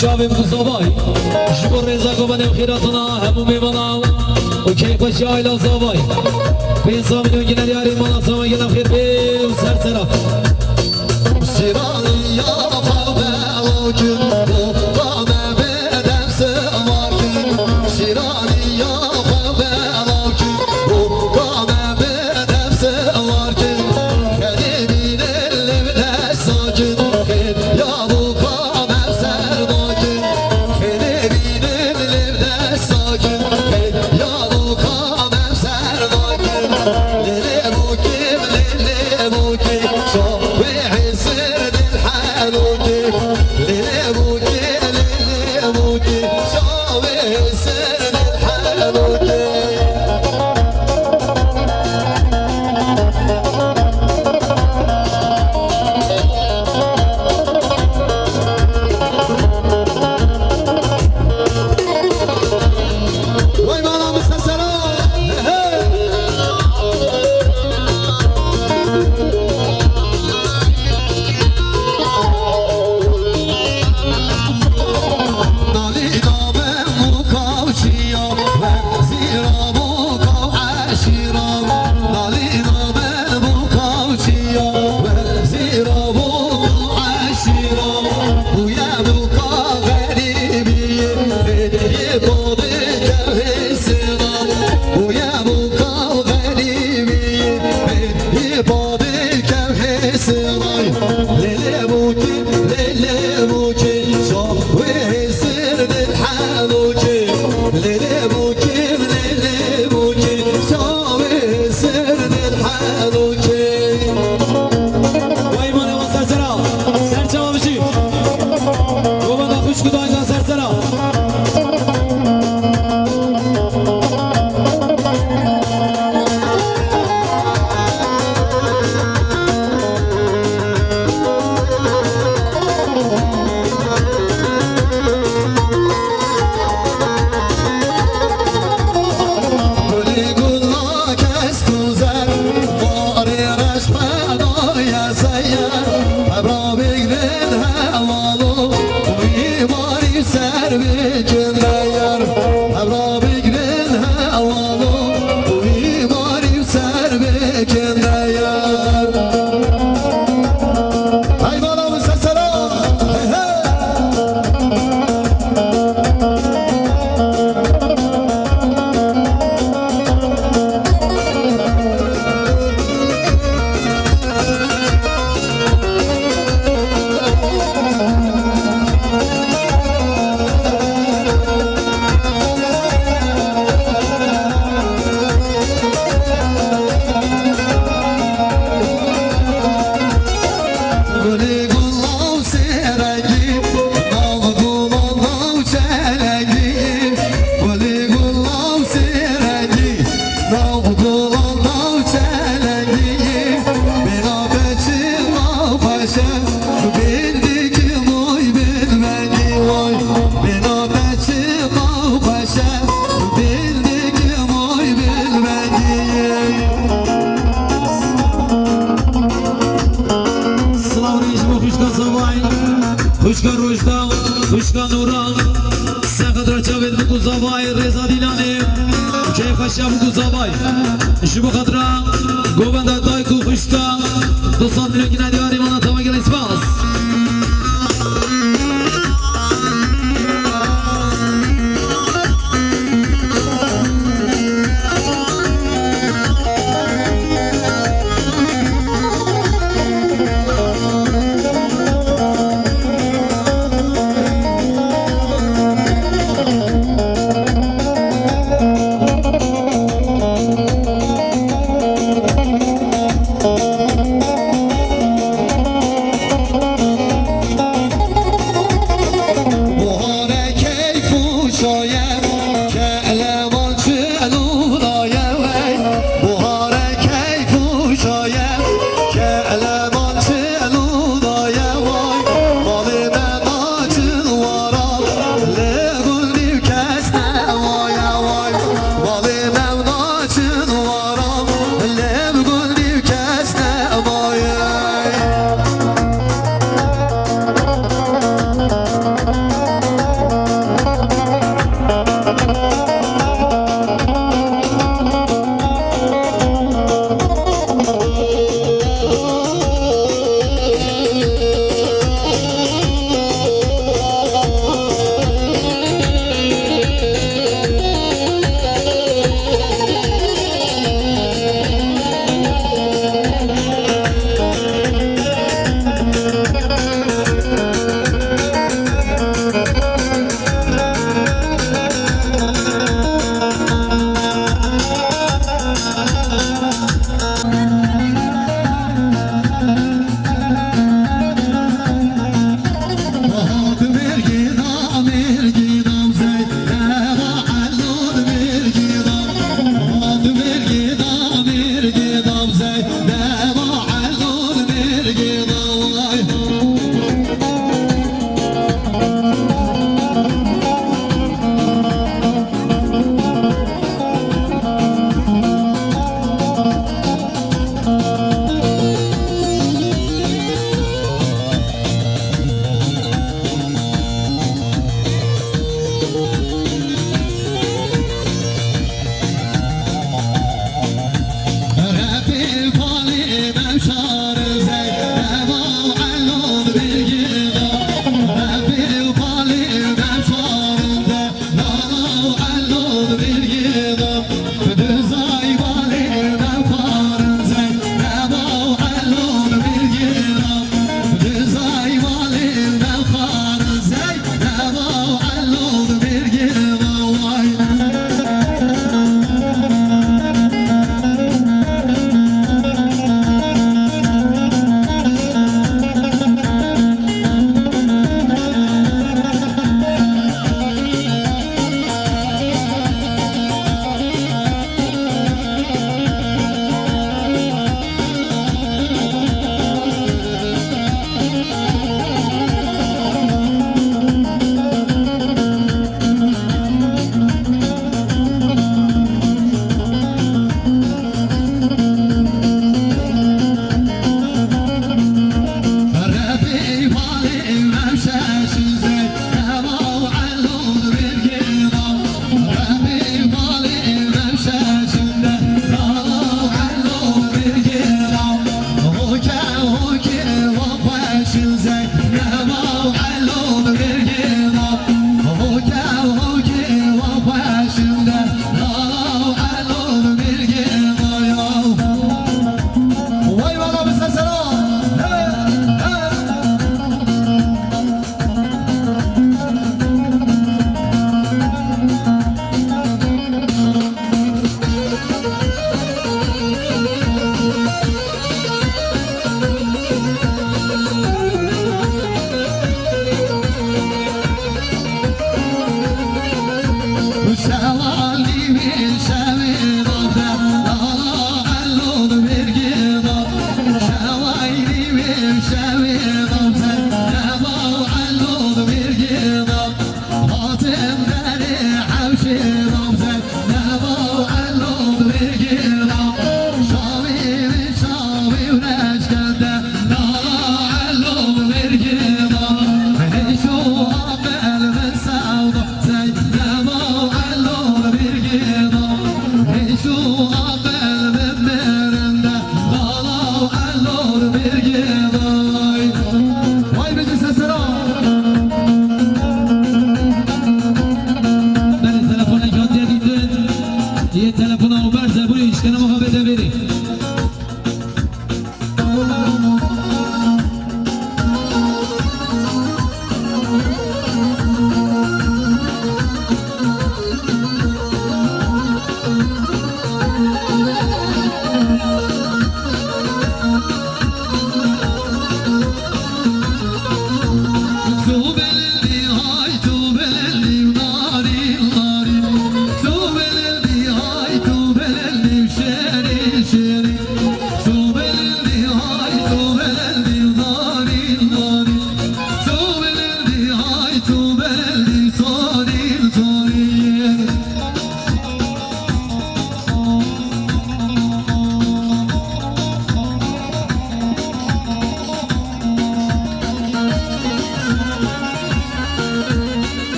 شابي مصطفى شكر رزقكم من خيراتنا همو بمناو وكيف الشاي لا صباي بينصام من جنا دياري ما صام جنا خير بي وسرسرة شيراني يا بابا وجن وقام بدم سواكن شيراني يا بابا وجن وقام بدم سواكن خليني اللي بلا ساجد يا ابو قام سرداكن خليني اللي بلا ساجد يا ابو قام سرداكن للي بوكي شو ويحسر الحال خوشکا روشدا خوشکا نوران سخت چاوید بگو زوای رضا دیلانی که خوشیا بگو زوای شبو خطرا گوبنده دایکو خوشکا 200 میلیون که ندیاری مانا تا مگل اسپاس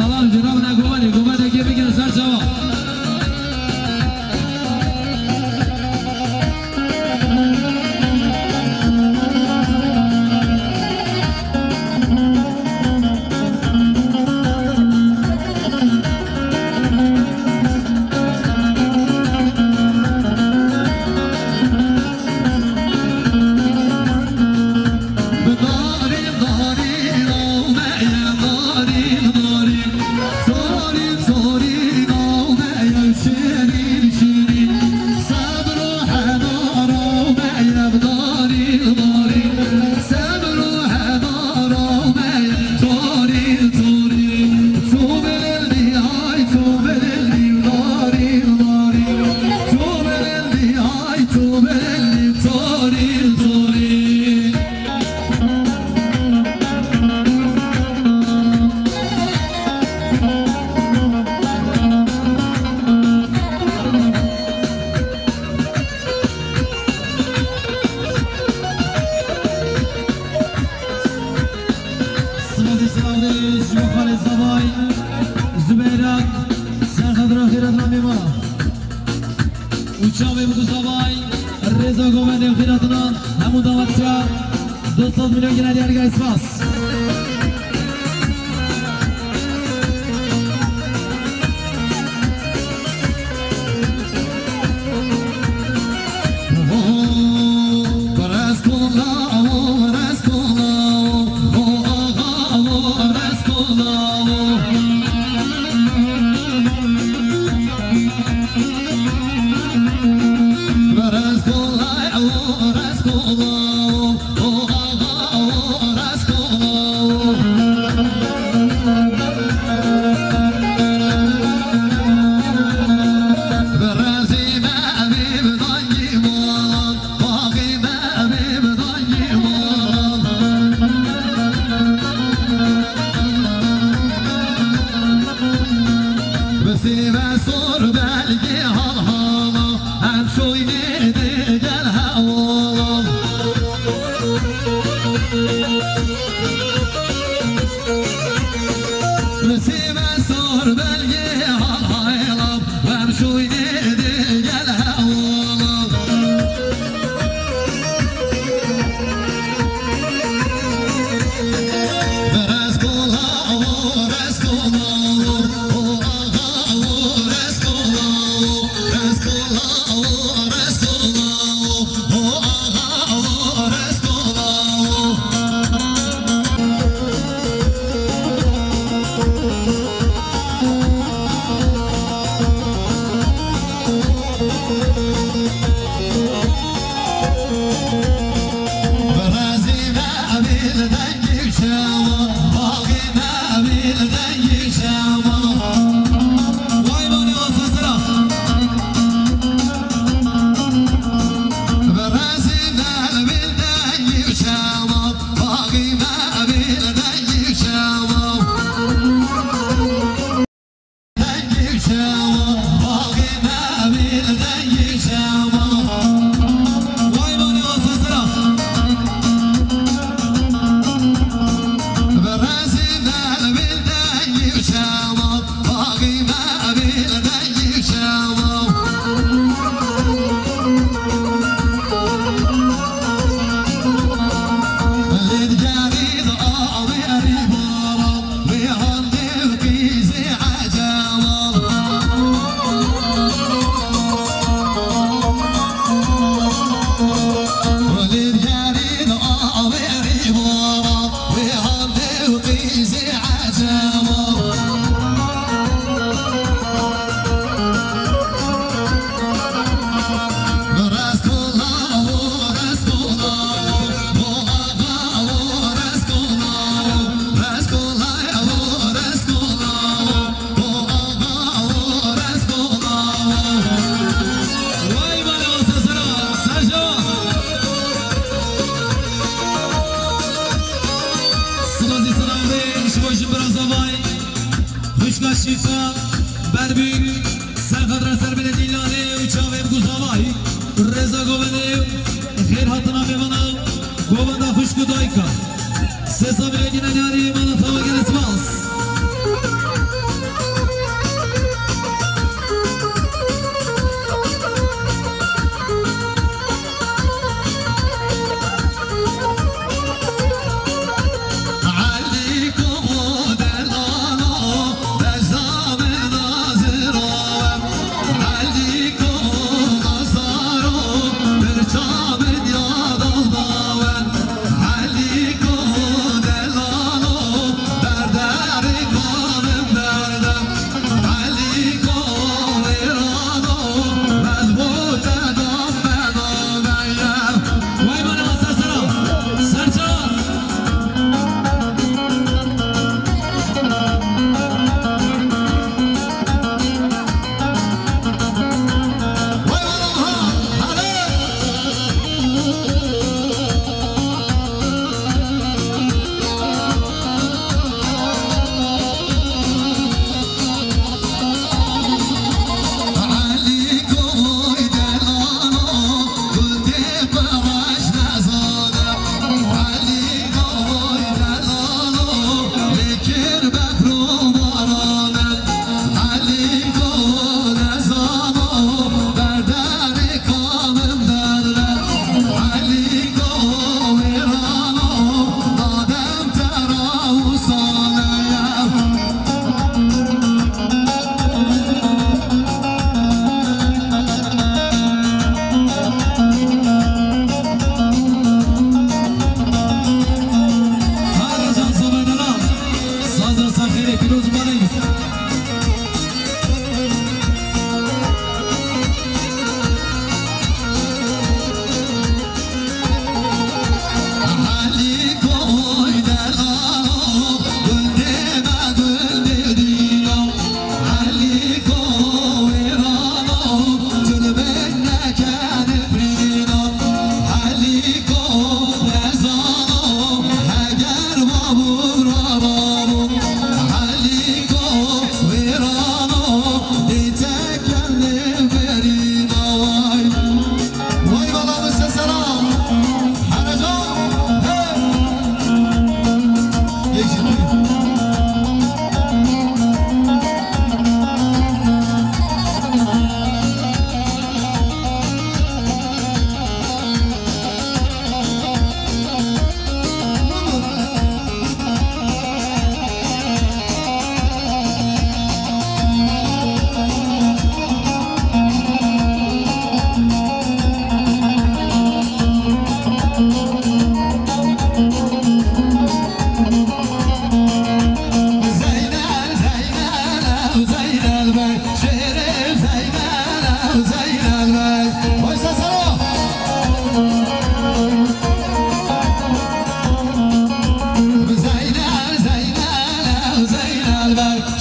سلام جناب نگوانی گومده که بگیر سر جواب رضا گومنده خیراتنا همون دعوتیا 200 میلیون گنه دیگر اسپاس شیفا بربیک سرخدر سر بده دیلانه و چاویم گوزاوای رضا گوبنه خیر حتنا میوانم گوبنده خوشکو دایکا 300 میلیون ناری مانا تاوگل اسماس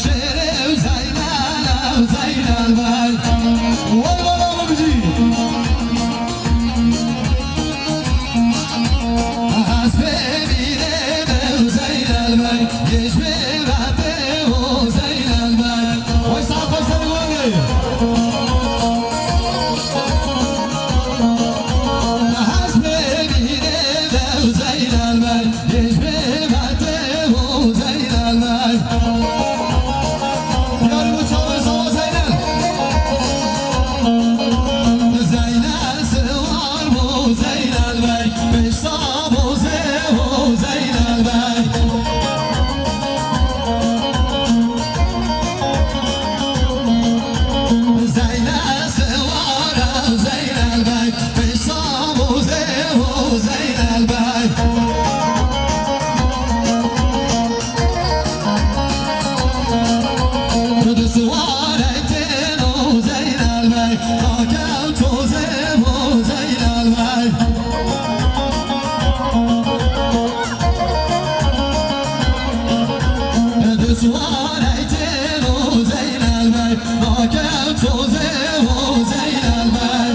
شیر زینل زینل بای وای وای بجی از ببینم زینل بای گش ببته و زینل بای وای ساق سرگونی از ببینم زینل بای گش ببته و زینل بای یاری بچه سوا زینل زینل سوار بو زینل بای بشتا بو زینل بای زینل سوار زینل بای بشتا بو زینل بای خود سوار ایتنو زینل بای آکم توزه بو زینل بای خود سوار ایتنو زینل بای آکم توزه بو زینل بای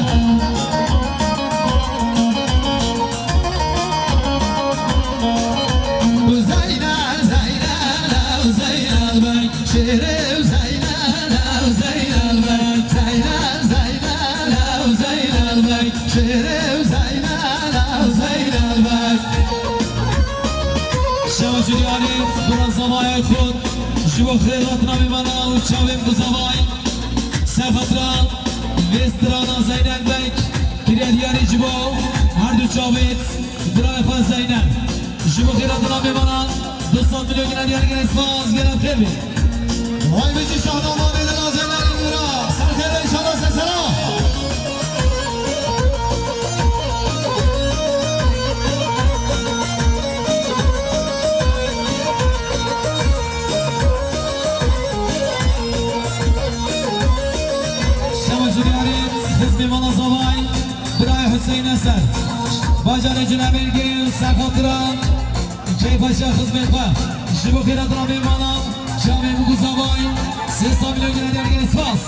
زینل زینل زینل بای شیر زینل زینل بای زینل زینل زینل بای شیر زینل زینل بای شما جریانیت برای زمای خود جوا خیراتنا میمانا و چاویم گزاوای سفترا وسترانا زینل بک کریا دیاری جوا هر دو چاویت برای فاز زینل جوا خیراتنا میمانا 200 میلیون گرد دیاری گرد اسفاز گرد خیر بید وای بچی شاهنامه دل زینل میرا سر خیر انشالله سلام شما جریانیت حزب مانا زوای برای حسین اسد باجار جنبیرگی سخاطران کیفاشا خدمت با جوا خیراتنا میمانا شاویم گزاوای 300 میلیون گرد دیاری گرد اسفاز